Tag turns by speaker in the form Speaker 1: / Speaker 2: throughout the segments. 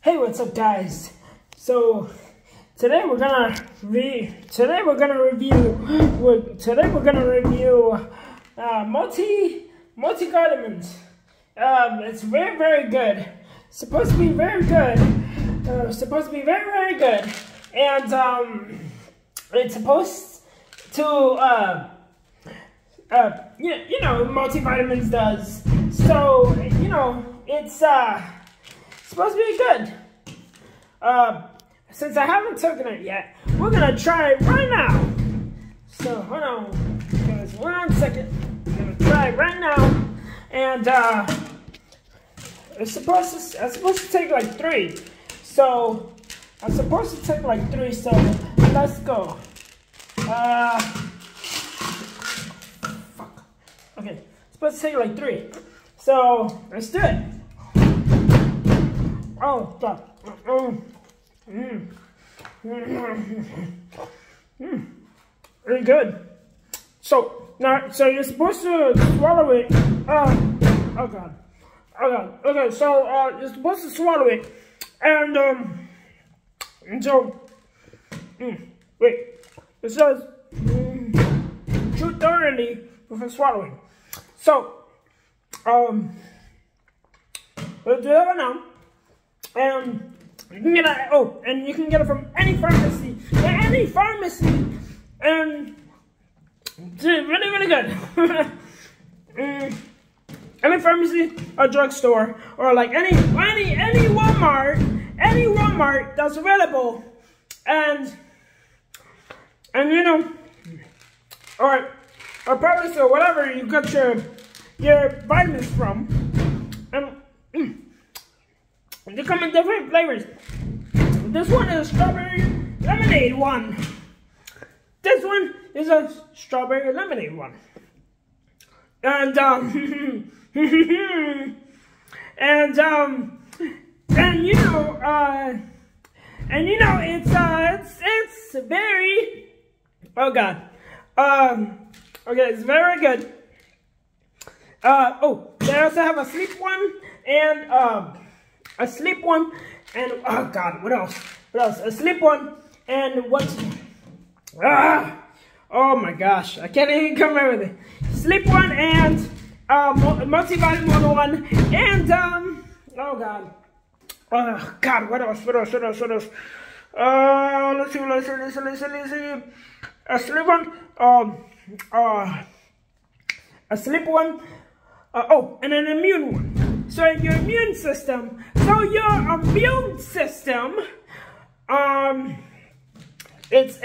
Speaker 1: Hey, what's up, guys? So today we're gonna review multivitamins. It's very good. Supposed to be very good. Supposed to be very good. And it's supposed to you know multivitamins does. So it's supposed to be good. Since I haven't taken it yet, we're gonna try it right now. So hold on, guys, 1 second. I'm gonna try it right now, and it's supposed to take like 3. So I'm supposed to take like 3. So let's go. Fuck. Okay, it's supposed to take like 3. So let's do it. Oh, God. Very good. So now, so you're supposed to swallow it. Oh God. Okay, so you're supposed to swallow it, and so wait. It says chew thoroughly before swallowing. So we'll do that right now. And you can get it. Oh, and you can get it from any pharmacy. Yeah, any pharmacy. And it's really good. Any pharmacy or drugstore, or like any Walmart that's available. And or probably so whatever you got your vitamins from. And they come in different flavors. This one is a strawberry lemonade one. This one is a strawberry lemonade one. And it's very, oh God. Okay, it's very good. Oh, they also have a sleep one and a sleep one, and oh God, what else? A sleep one, and oh my gosh, I can't even come up with it. Sleep one and multivitamin one, and oh God, what else? Let's see. A sleep one, oh, and an immune one. So your immune system, it's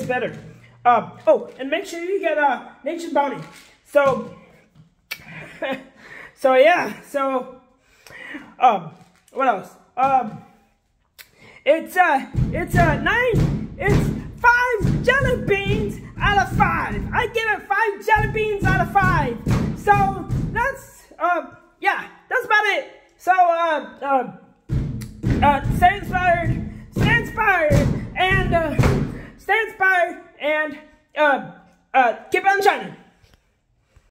Speaker 1: better. Oh, and make sure you get Nature's Bounty. So, so yeah. So, what else? It's 5 jelly beans out of 5. I give it 5 jelly beans out of 5. So that's yeah, that's about it. So stay inspired, and keep on shining.